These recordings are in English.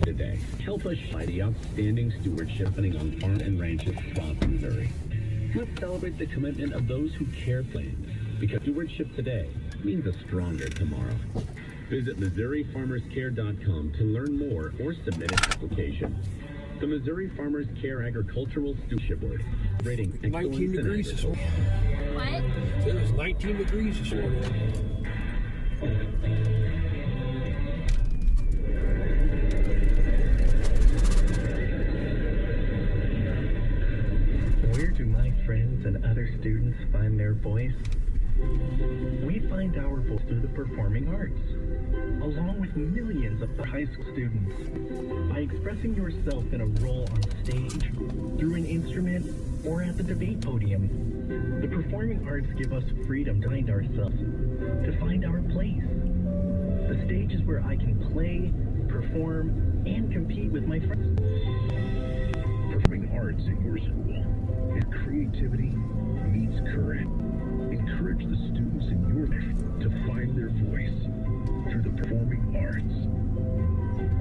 today. Help us by the outstanding stewardship happening on farms and ranches across Missouri. Let's celebrate the commitment of those who care for land, because stewardship today means a stronger tomorrow. Visit MissouriFarmersCare.com to learn more or submit an application. The Missouri Farmers Care Agricultural Stewardship Board, rating excellence 19 degrees in this morning. What? It was 19 degrees this morning. Where do my friends and other students find their voice? We find our voice through the performing arts, along with millions of high school students. By expressing yourself in a role on stage, through an instrument, or at the debate podium, the performing arts give us freedom to find ourselves, to find our place. The stage is where I can play, perform, and compete with my friends. Performing arts in your school, where creativity meets courage. Encourage the students in your life to find their voice through the performing arts.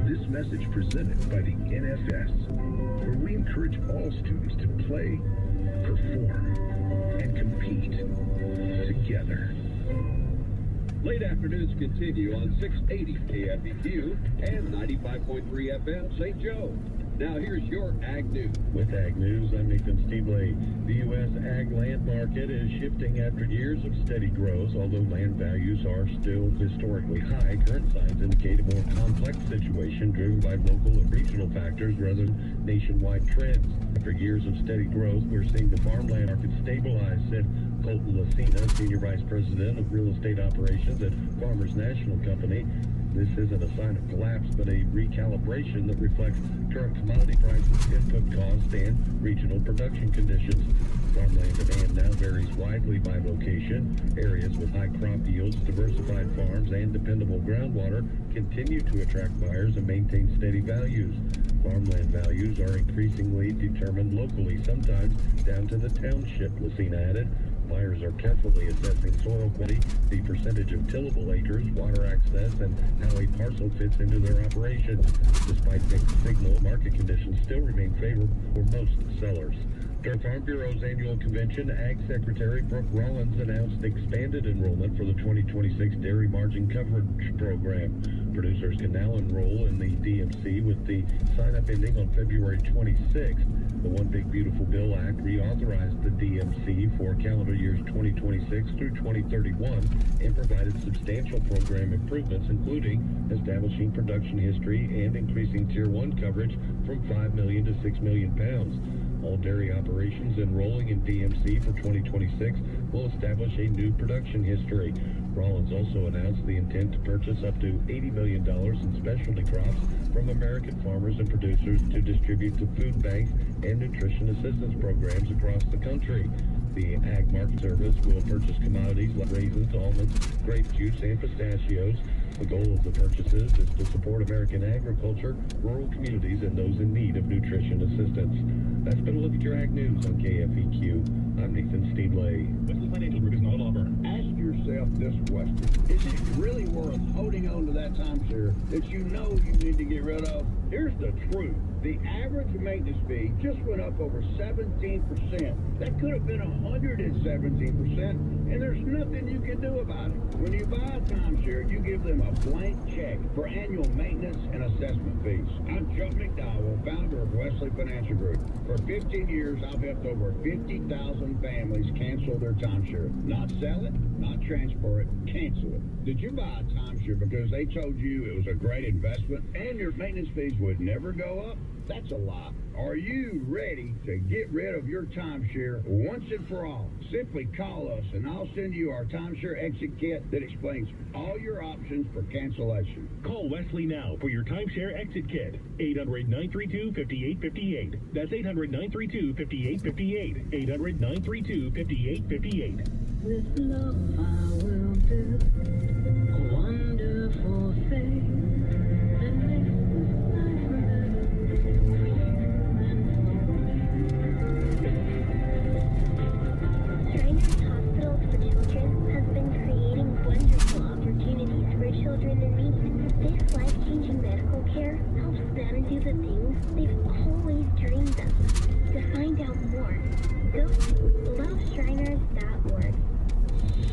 This message presented by the NFS, where we encourage all students to play, perform, and compete together. Late afternoons continue on 680 KFEQ and 95.3 FM St. Joe. Now here's your Ag News. With Ag News, I'm Nathan Steebley. The U.S. ag land market is shifting after years of steady growth. Although land values are still historically high, current signs indicate a more complex situation driven by local and regional factors rather than nationwide trends. After years of steady growth, we're seeing the farmland market stabilize, said Colton Lucina, Senior Vice President of Real Estate Operations at Farmers National Company. This isn't a sign of collapse, but a recalibration that reflects current commodity prices, input costs, and regional production conditions. Farmland demand now varies widely by location. Areas with high crop yields, diversified farms, and dependable groundwater continue to attract buyers and maintain steady values. Farmland values are increasingly determined locally, sometimes down to the township, Lucina added. Buyers are carefully assessing soil quality, the percentage of tillable acres, water access, and how a parcel fits into their operation. Despite mixed signal, market conditions still remain favorable for most sellers. During Farm Bureau's annual convention, Ag Secretary Brooke Rollins announced expanded enrollment for the 2026 Dairy Margin Coverage Program. Producers can now enroll in the DMC with the sign-up ending on February 26th. The One Big Beautiful Bill Act reauthorized the DMC for calendar years 2026 through 2031 and provided substantial program improvements, including establishing production history and increasing Tier 1 coverage from 5 million to 6 million pounds. All dairy operations enrolling in DMC for 2026 will establish a new production history. Rollins also announced the intent to purchase up to $80 million in specialty crops from American farmers and producers to distribute to food banks and nutrition assistance programs across the country. The Ag Market Service will purchase commodities like raisins, almonds, grape juice, and pistachios. The goal of the purchases is to support American agriculture, rural communities, and those in need of nutrition assistance. That's been a look at your Ag News on KFEQ. I'm Nathan Steebley. Wesley Financial Group is not a law firm. Ask yourself this question. Is it really worth holding on to that timeshare that you know you need to get rid of? Here's the truth. The average maintenance fee just went up over 17%. That could have been 117%, and there's nothing you can do about it. When you buy a timeshare, you give them a blank check for annual maintenance and assessment fees. I'm Joe McDowell, founder of Wesley Financial Group. For 15 years, I've helped over 50,000 families cancel their timeshare. Not sell it, not transfer it, cancel it. Did you buy a timeshare because they told you it was a great investment and your maintenance fees would never go up? That's a lie. Are you ready to get rid of your timeshare once and for all? Simply call us and I'll send you our timeshare exit kit that explains all your options for cancellation. Call Wesley now for your timeshare exit kit. 800-932-5858. That's 800-932-5858. 800-932-5858. With love I will do a wonderful thing that makes this life better for you and for me. Shriners Hospitals for Children has been creating wonderful opportunities for children in need. This life-changing medical care helps they've always dreamed of. To find out more, go to loveshriners.org.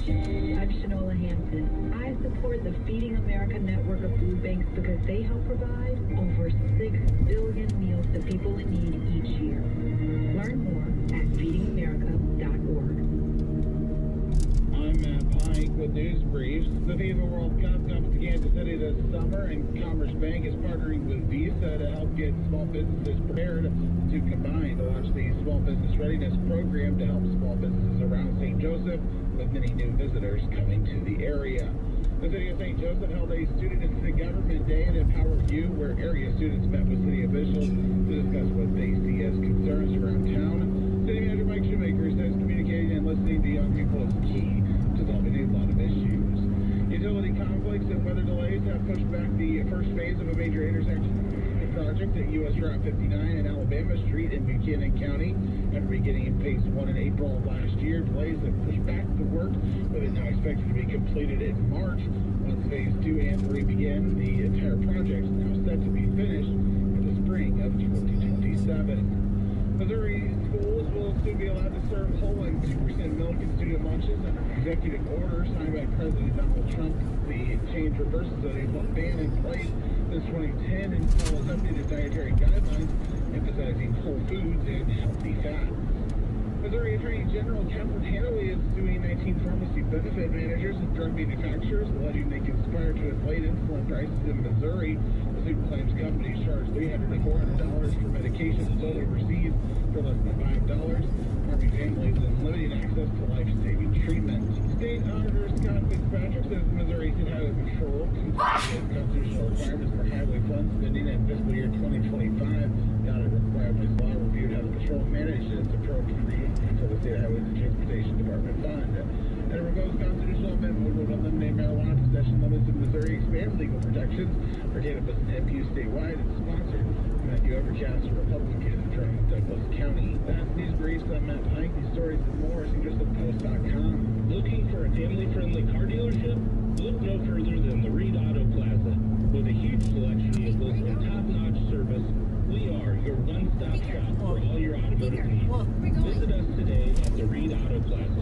I'm Shanola Hampton. I support the Feeding America network of food banks because they help provide over 6 billion meals to people in need each year. Learn more at feedingamerica.org. I'm Matt Pike with News Briefs. The FIFA World Cup comes to Kansas City this summer, and Commerce Bank is partnering with Visa to help get small businesses prepared to combine to launch the Small Business Readiness Program to help small businesses around St. Joseph, with many new visitors coming to the area. The City of St. Joseph held a Student and City Government Day at Empower You, where area students met with city officials to discuss what they see as concerns around town. City Manager Mike Shoemaker says communicating and listening to young people is key to solving a lot of issues. Utility conflicts and weather delays have pushed back the first phase of a major intersection project at U.S. Route 59 and Alabama Street in Buchanan County. After beginning in phase 1 in April of last year, delays have pushed back the work, but is now expected to be completed in March. Once phase 2 and 3 begin, the entire project is now set to be finished in the spring of 2027. Missouri schools will soon be allowed to serve whole and 2% milk in student lunches under executive order signed by President Donald Trump. The change reverses a ban in place since 2010 and follows updated dietary guidelines emphasizing whole foods and healthy fats. Missouri Attorney General Catherine Hanley is suing 19 pharmacy benefit managers and drug manufacturers, alleging they conspired to inflate insulin prices in Missouri. The suit claims companies charge $300 to $400 for medications sold overseas for less than $5, harming families and limiting access to life-saving treatment. State Auditor Scott Fitzpatrick says Missouri State Highway Patrol complies with constitutional requirements for highway fund spending in fiscal year 2025. The audit requirements law reviewed how the patrol managed its approach for the State Highways and Transportation Department fund. And a proposed constitutional amendment would eliminate marijuana possession limits in Missouri, expand legal protections for cannabis and MPs statewide, and sponsored Matthew Overcast, a Republican from Douglas County. That's News Briefs. I'm Matt Pike. These stories and more at StJosephPost.com. Looking for a family-friendly car dealership? Look no further than the Reed Auto Plaza. With a huge selection of vehicles and top-notch service, we are your one-stop shop for all your automotive needs. Visit us today at the Reed Auto Plaza.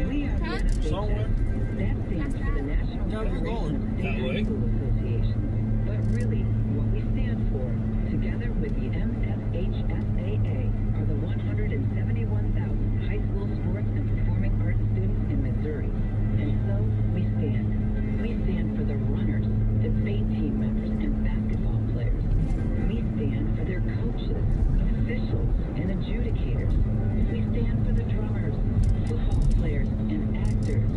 We are the Somewhere. That stands for the National Now you're going. Federation That of way. State School Association. But really, what we stand for, together with the MSHSAA, are the 171,000 high school sports and performing arts students in Missouri. And so, we stand. We stand for the runners, debate team members, and basketball players. We stand for their coaches, officials, and adjudicators. We stand for the drummers, football players, and actors.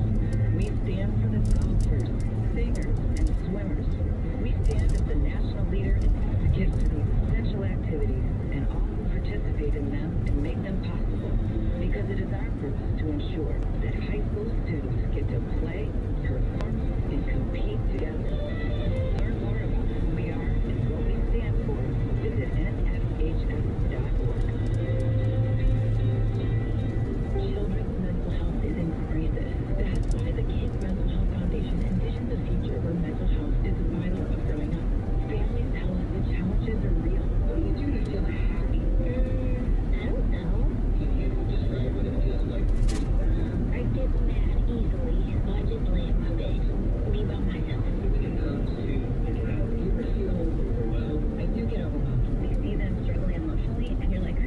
We stand for the golfers, singers, and swimmers. We stand as the national leader in advocates to these essential activities and all who participate in them and make them possible. Because it is our purpose to ensure that high school students get to play, perform, and compete together. Learn more about who we are and what we stand for. Visit nfhs.org. Children's mental health is in crisis. That's why the Kids Mental Health Foundation envisions a future where mental health is vital to growing up. Families tell us the challenges are real. What do you do to feel happy? I don't know. I get mad easily, so I just lay in my bed, be by myself. I do get overwhelmed. You see them struggling emotionally, and you're like,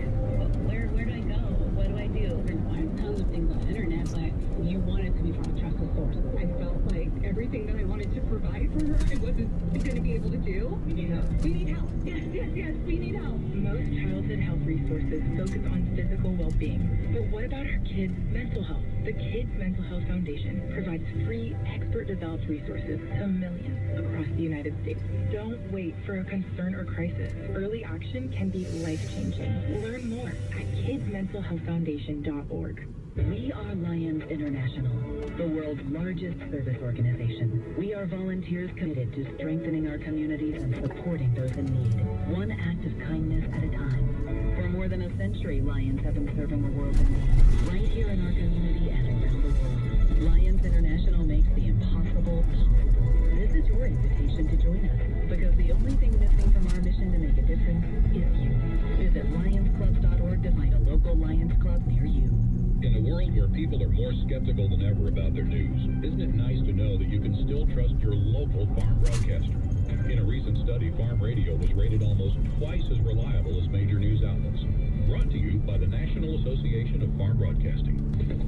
where do I go? What do I do? There's tons of things on the internet, but you want it to be from a trusted source. I felt like everything that I wanted to provide for her, I wasn't going to be able to do. We need help. We need help. Yes, we need help. Most childhood health resources focus on physical well-being. But what about our kids' mental health? The Kids Mental Health Foundation provides free, expert-developed resources to millions across the United States. Don't wait for a concern or crisis. Early action can be life-changing. Learn more at kidsmentalhealthfoundation.org. We are Lions International, the world's largest service organization. We are volunteers committed to strengthening our communities and supporting those in need, one act of kindness at a time. For more than a century, Lions have been serving the world in need, right here in our community and around the world. Lions International makes the impossible possible. This is your invitation to join us, because the only thing missing from our mission to make a difference difference is you. Visit lionsclub.org to find a local Lions Club near you. In a world where people are more skeptical than ever about their news, isn't it nice to know that you can still trust your local farm broadcaster? In a recent study, farm radio was rated almost twice as reliable as major news outlets. Brought to you by the National Association of Farm Broadcasting.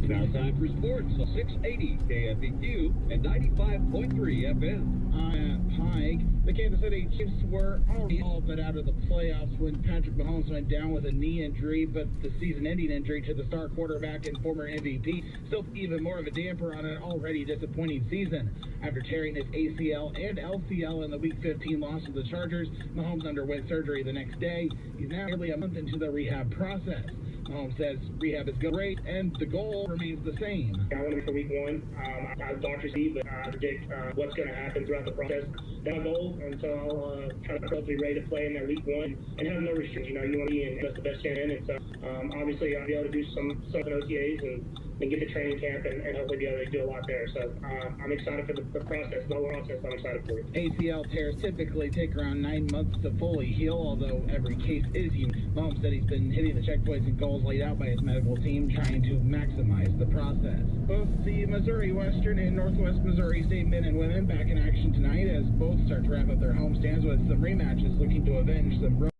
Now time for sports on 680 KFEQ and 95.3 FM. At Pike, the Kansas City Chiefs were already all but out of the playoffs when Patrick Mahomes went down with a knee injury, but the season-ending injury to the star quarterback and former MVP still even more of a damper on an already disappointing season. After tearing his ACL and LCL in the Week 15 loss to the Chargers, Mahomes underwent surgery the next day. He's now nearly a month into the rehab process. Mahomes says rehab is great, and the goal remains the same. I want to be for week one. I doctors see, but I predict what's going to happen throughout the process. That's my goal, and so I'll try to be ready to play in that week one and have no restrictions. You want to be in the best chance in, and so obviously I'll be able to do some OTAs and get to training camp and hopefully be able to do a lot there. So I'm excited for the process, the whole process. I'm excited for it. ACL tears typically take around 9 months to fully heal, although every case is unique. Mahomes said he's been hitting the checkpoints and goals laid out by his medical team, trying to maximize the process. Both the Missouri Western and Northwest Missouri State men and women back in action tonight as both start to wrap up their homestands with some rematches looking to avenge some